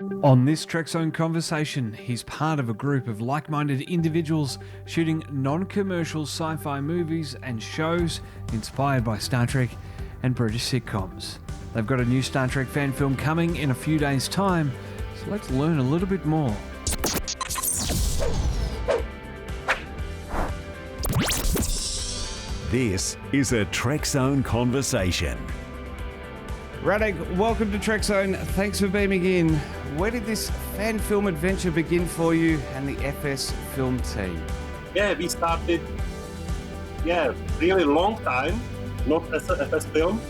On this Trekzone conversation, he's part of a group of like-minded individuals shooting non-commercial sci-fi movies and shows inspired by Star Trek and British sitcoms. They've got a new Star Trek fan film coming in a few days' time, so let's learn a little bit more. This is a Trekzone conversation. Radek, welcome to Trekzone. Thanks for beaming in. Where did this fan film adventure begin for you and the FS film team? Yeah, we started, really long time, not as a FS film.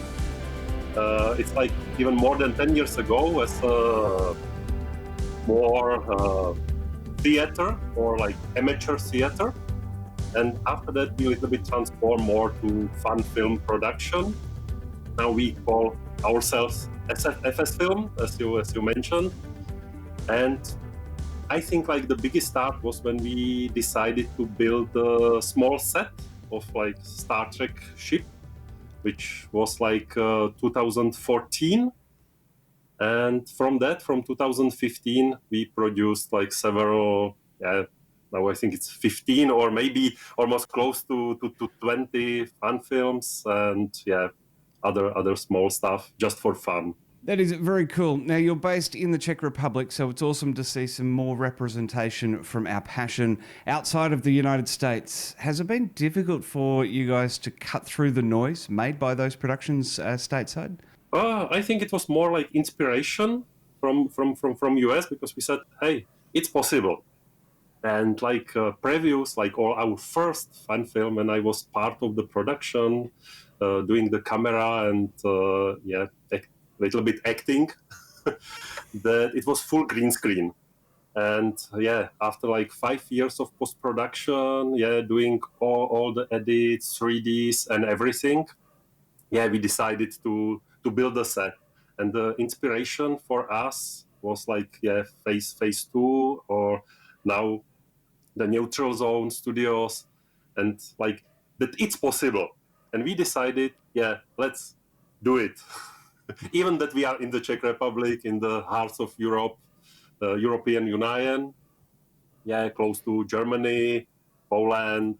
It's like even more than 10 years ago as more theater or like amateur theater. And after that, we a little bit transformed more to fun film production. Now we call ourselves FS Film, as you mentioned. And I think like the biggest start was when we decided to build a small set of like Star Trek ship, which was like 2014. And from 2015, we produced like several, now I think it's 15 or maybe almost close to 20 fun films and other small stuff just for fun. That is very cool. Now, you're based in the Czech Republic, so it's awesome to see some more representation from our passion outside of the United States. Has it been difficult for you guys to cut through the noise made by those productions stateside? I think it was more like inspiration from US, because we said, hey, it's possible. And like previews, like all our first fun film, and I was part of the production, doing the camera and little bit acting, that it was full green screen. And after like 5 years of post-production, doing all the edits, 3Ds and everything, we decided to build a set. And the inspiration for us was like phase 2 or now the Neutral Zone studios, and like that it's possible. And we decided, let's do it. Even that we are in the Czech Republic, in the heart of Europe, European Union, close to Germany, Poland,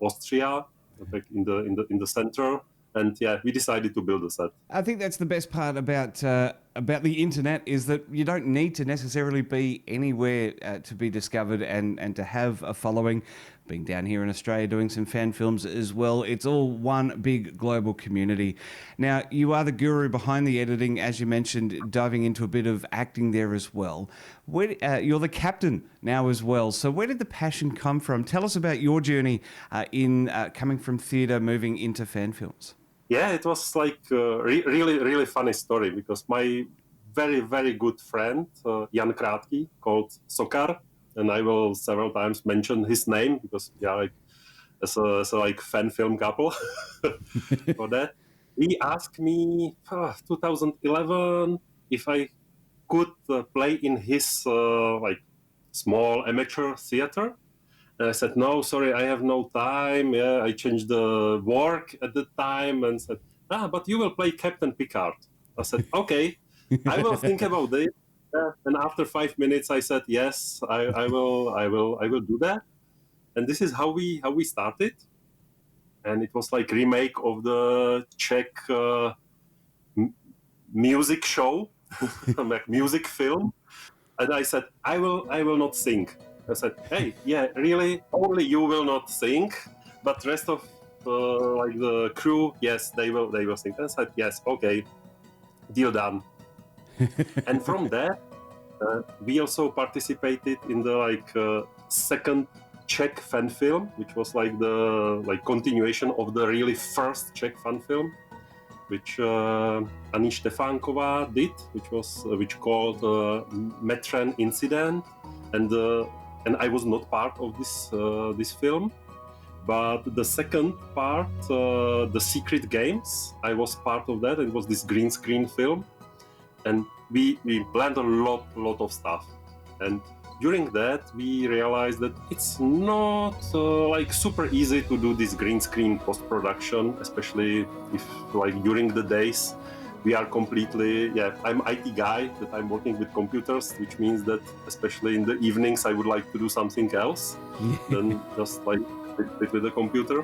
Austria, like in the center. And we decided to build a set. I think that's the best part about the internet, is that you don't need to necessarily be anywhere to be discovered and to have a following. Being down here in Australia doing some fan films as well, it's all one big global community. Now, you are the guru behind the editing, as you mentioned, diving into a bit of acting there as well. You're the captain now as well. So where did the passion come from? Tell us about your journey in coming from theatre, moving into fan films. Yeah, it was like a really funny story, because my very, very good friend, Jan Krátký, called Sokar, and I will several times mention his name because like as a like fan film couple for that. He asked me 2011 if I could play in his like small amateur theater. And I said, no, sorry, I have no time. I changed the work at the time, and said, but you will play Captain Picard. I said, okay, I will think about it. And after 5 minutes, I said, yes, I will do that. And this is how we started. And it was like remake of the Czech music show, like music film. And I said, I will not sing. I said, hey, really, only you will not sing, but rest of like the crew, yes, they will sing. And I said, yes, okay, deal done. And from there, we also participated in the like second Czech fan film, which was like the continuation of the really first Czech fan film, which Ani Štefánková did, which called Metren Incident, and I was not part of this film. But the second part, The Secret Games, I was part of that. It was this green screen film. And we planned a lot of stuff. And during that, we realized that it's not like super easy to do this green screen post-production, especially if like during the days we are completely, I'm IT guy, that I'm working with computers, which means that especially in the evenings, I would like to do something else than just like sit with the computer.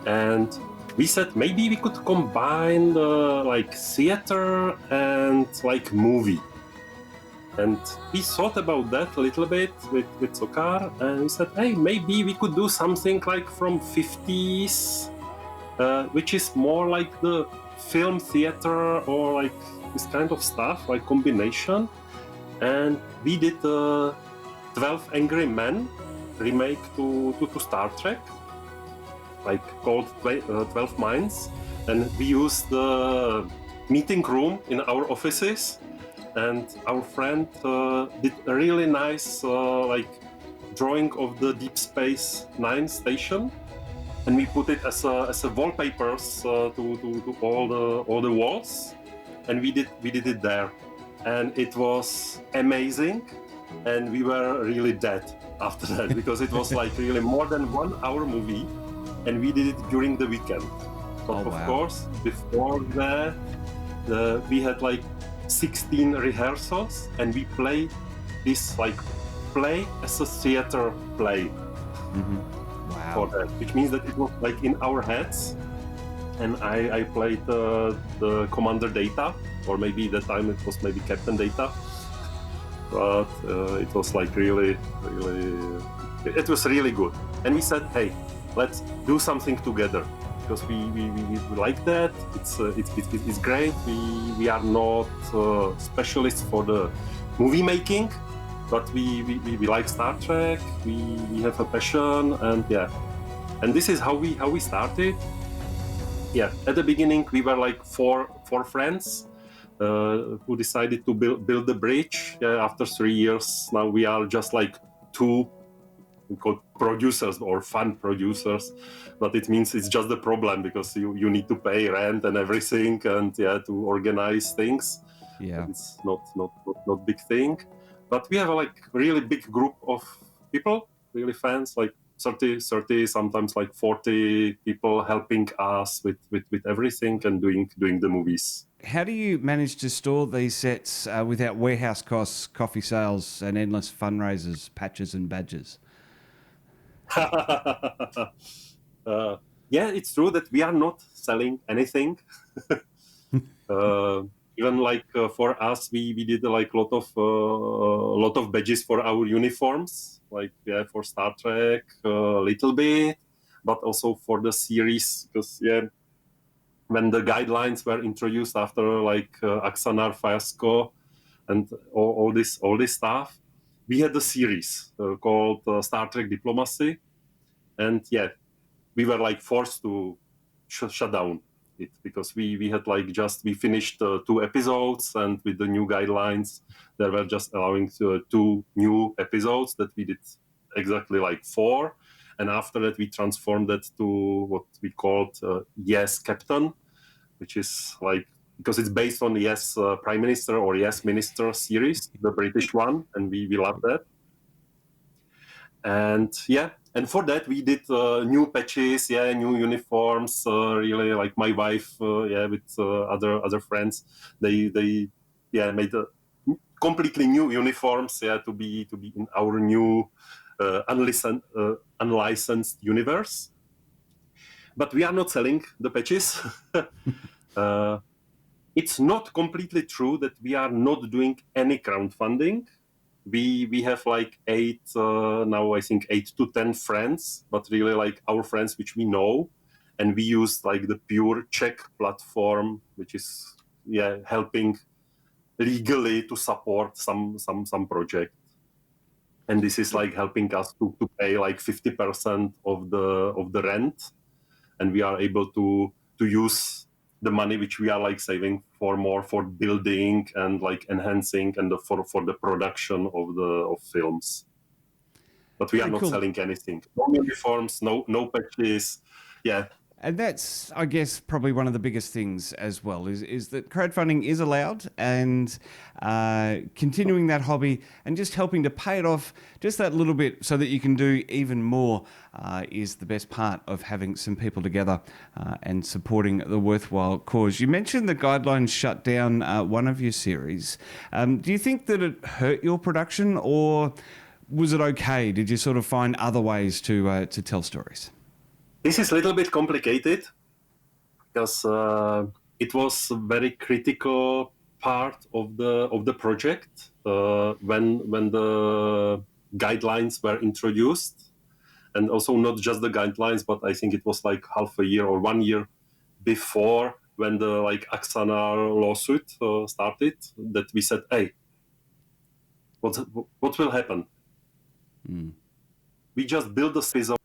And we said maybe we could combine like theater and like movie. And we thought about that a little bit with Sokar, and we said, hey, maybe we could do something like from 50s, which is more like the film theater or like this kind of stuff, like combination. And we did the 12 Angry Men remake to Star Trek, like called 12 Minds. And we used the meeting room in our offices. And our friend did a really nice like drawing of the Deep Space Nine station, and we put it as a wallpapers to all the walls, and we did it there, and it was amazing, and we were really dead after that because it was like really more than 1 hour movie, and we did it during the weekend. But of course, before that, we had like 16 rehearsals, and we played this like play as a theater play. Wow. For that, which means that it was like in our heads, and I played the Commander Data, or maybe that time it was maybe Captain Data, but it was like really, it was really good. And we said, hey, let's do something together, because we like that. It's great. We are not specialists for the movie making, but we like Star Trek. We have a passion, and this is how we started. Yeah, at the beginning we were like four friends who decided to build the bridge. After 3 years, now we are just like two. We call producers or fund producers, but it means it's just the problem because you need to pay rent and everything, and to organize things. Yeah, it's not big thing, but we have a like really big group of people, really fans, like 30, sometimes like 40 people helping us with everything and doing the movies. how do you manage to store these sets without warehouse costs, coffee sales, and endless fundraisers, patches, and badges? It's true that we are not selling anything. Even like for us, we did like a lot of badges for our uniforms, like for Star Trek a little bit, but also for the series, because when the guidelines were introduced after like Axanar fiasco and all this stuff, we had a series called Star Trek Diplomacy. And we were like forced to shut down it, because we had like we finished 2 episodes, and with the new guidelines they were just allowing 2 new episodes that we did exactly like 4. And after that we transformed that to what we called Yes Captain, which is like, because it's based on Yes Prime Minister or Yes Minister series, the British one, and we love that. And and for that we did new patches, new uniforms. Really, like my wife, with other friends, they made completely new uniforms, to be in our new unlicensed universe. But we are not selling the patches. It's not completely true that we are not doing any crowdfunding. We have like 8 now, I think 8 to 10 friends, but really like our friends which we know, and we use like the pure Czech platform, which is helping legally to support some project. And this is like helping us to pay like 50% of the rent, and we are able to use the money which we are like saving for building and like enhancing and for the production of films. But we are not selling anything. No uniforms, no patches. And that's, I guess, probably one of the biggest things as well, is that crowdfunding is allowed, and continuing that hobby and just helping to pay it off just that little bit so that you can do even more is the best part of having some people together and supporting the worthwhile cause. You mentioned the guidelines shut down one of your series. Do you think that it hurt your production, or was it okay? Did you sort of find other ways to tell stories? This is a little bit complicated because it was a very critical part of the project when the guidelines were introduced, and also not just the guidelines, but I think it was like half a year or 1 year before when the like Aksana lawsuit started, that we said, hey, what will happen? We just built this episode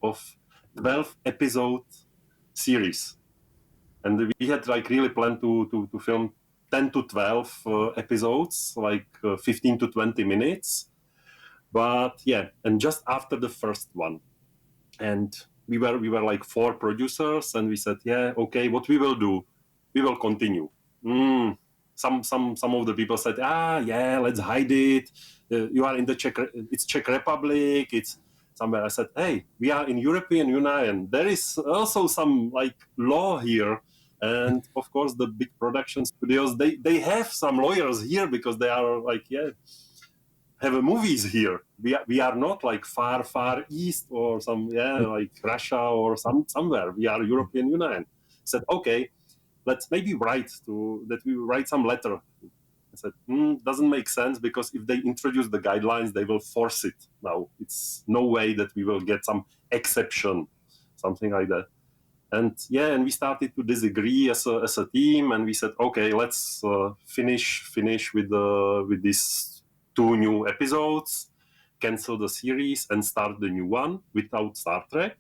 of 12 episode series, and we had like really planned to film 10 to 12 episodes, like 15 to 20 minutes. But yeah, and just after the first one, and we were like 4 producers, and we said, yeah, okay, what we will do, we will continue. Some of the people said, yeah, let's hide it. You are in the Czech Republic, it's somewhere. I said, hey, we are in European Union. There is also some like law here. And of course, the big production studios, they have some lawyers here because they are like, yeah, have movies here. We are not like far east or some, like Russia or somewhere. We are European Union. I said, okay, let's maybe we write some letter. I said, doesn't make sense, because if they introduce the guidelines, they will force it. Now, it's no way that we will get some exception, something like that. And we started to disagree as a team, and we said, okay, let's finish with these 2 new episodes, cancel the series, and start the new one without Star Trek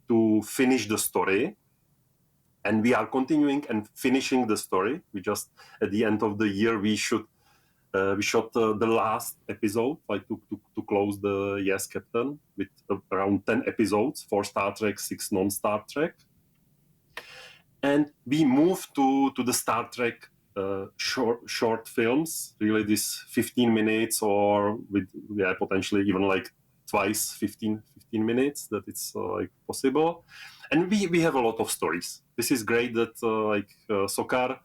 to finish the story. And we are continuing and finishing the story. We just, at the end of the year, we shot the last episode, like to close the Yes Captain, with around 10 episodes for Star Trek, 6 non-Star Trek. And we moved to the Star Trek short films, really this 15 minutes, or with potentially even like twice 15 minutes, that it's like possible. And we have a lot of stories. This is great that Sokar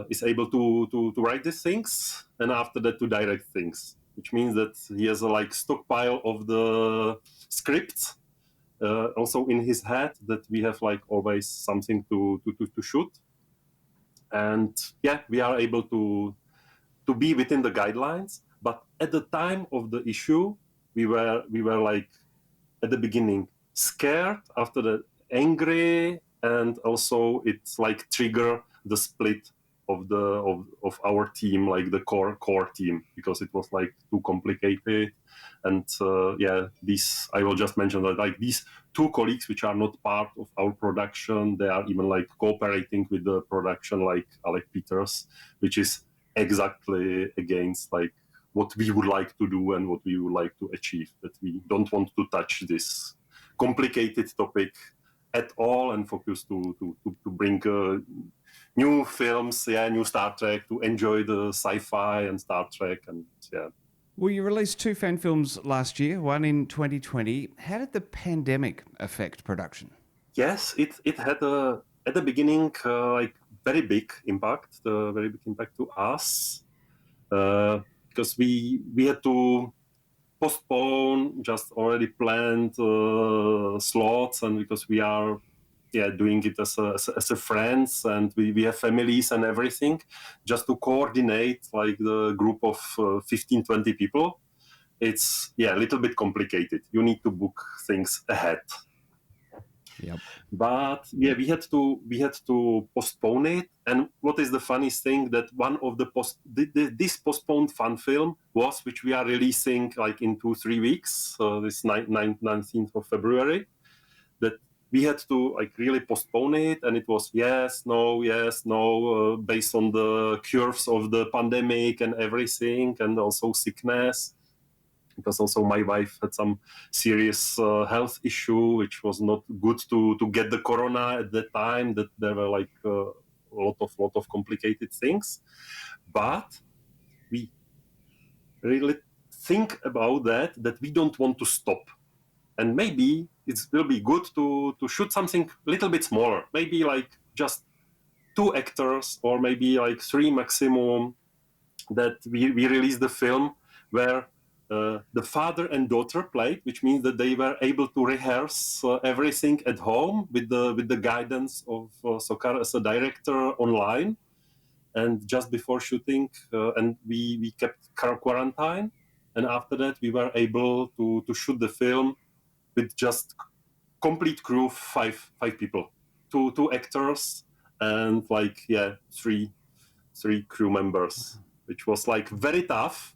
is able to write these things, and after that to direct things, which means that he has a like stockpile of the scripts also in his head, that we have like always something to shoot. And we are able to be within the guidelines. But at the time of the issue, we were like at the beginning scared, after that angry, and also it's like trigger the split of our team, like the core team, because it was like too complicated. And these, I will just mention that like these 2 colleagues which are not part of our production, they are even like cooperating with the production, like Alec Peters, which is exactly against like what we would like to do and what we would like to achieve, that we don't want to touch this complicated topic at all, and focus to bring new films, new Star Trek, to enjoy the sci-fi and Star Trek. And Well, you released 2 fan films last year, one in 2020. How did the pandemic affect production? Yes, it had at the beginning like very big impact to us, because we had to postpone just already planned slots, and because we are doing it as a friends, and we have families and everything, just to coordinate like the group of 15-20 people. It's a little bit complicated. You need to book things ahead. Yep. But we had to postpone it. And what is the funniest thing, that one of this postponed fan film was, which we are releasing like in 2-3 weeks, this 19th of February, that we had to like really postpone it, and it was yes, no, based on the curves of the pandemic and everything, and also sickness. because also my wife had some serious health issue, which was not good to get the corona at that time. That there were like a lot of complicated things, but we really think about that we don't want to stop, and maybe it will be good to shoot something a little bit smaller, maybe like just 2 actors or maybe like 3 maximum, that we release the film where the father and daughter played, which means that they were able to rehearse everything at home with the guidance of Sokar as a director online. And just before shooting, and we kept quarantine, and after that we were able to shoot the film with just complete crew, five people, two actors, and like 3 crew members, which was like very tough.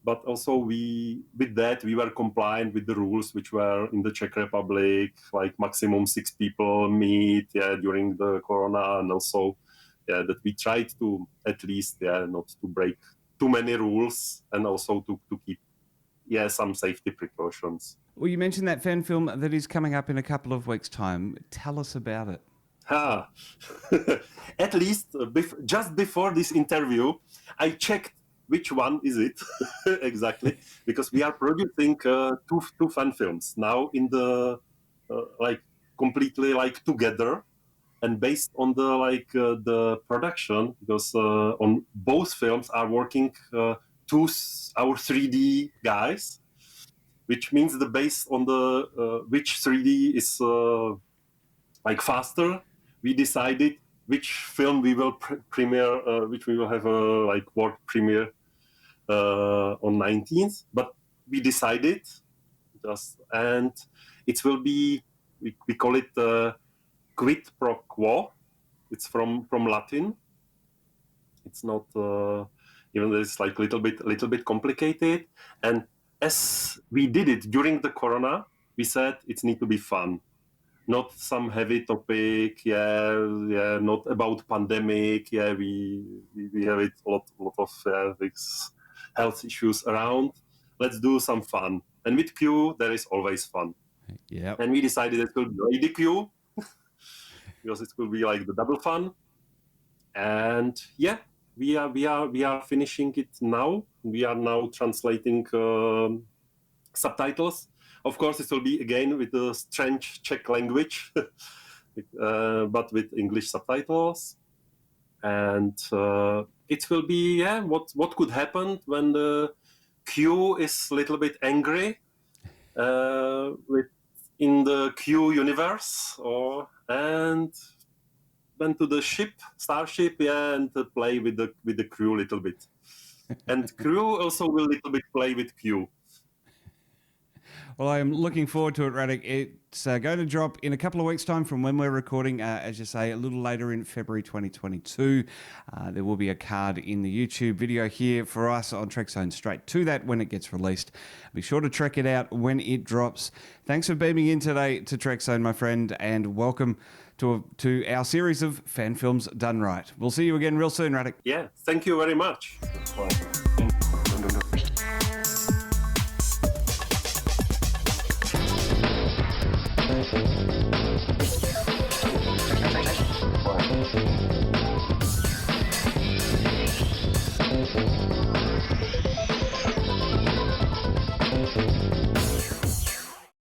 But also we were compliant with the rules which were in the Czech Republic, like maximum 6 people meet during the corona, and also that we tried to at least not to break too many rules, and also to keep some safety precautions. Well, you mentioned that fan film that is coming up in a couple of weeks' time. Tell us about it. At least just before this interview, I checked which one is it exactly, because we are producing 2 fan films now in the like completely like together, and based on the production, because on both films are working our 3D guys, which means the based on the which 3D is like faster, we decided which film we will premiere, which we will have a like world premiere on 19th. But we decided and it will be, we call it quid pro quo. It's from Latin. It's not even though it's like little bit complicated. And as we did it during the corona, we said it needs to be fun. Not some heavy topic, not about pandemic. We have it a lot of these health issues around. Let's do some fun. And with Q, there is always fun. Yeah. And we decided it will be Lady Q, because it will be like the double fun. And we are finishing it now. We are now translating subtitles. Of course, it will be again with the strange Czech language, but with English subtitles. And it will be what could happen when the Q is a little bit angry in the Q universe, and went to the starship, and play with the crew a little bit. And crew also will a little bit play with Q. Well, I am looking forward to it, Radek. It's going to drop in a couple of weeks' time from when we're recording, as you say, a little later in February 2022. There will be a card in the YouTube video here for us on Trekzone straight to that when it gets released. Be sure to check it out when it drops. Thanks for beaming in today to Trekzone, my friend, and welcome to our series of fan films done right. We'll see you again real soon, Radek. Yeah, thank you very much.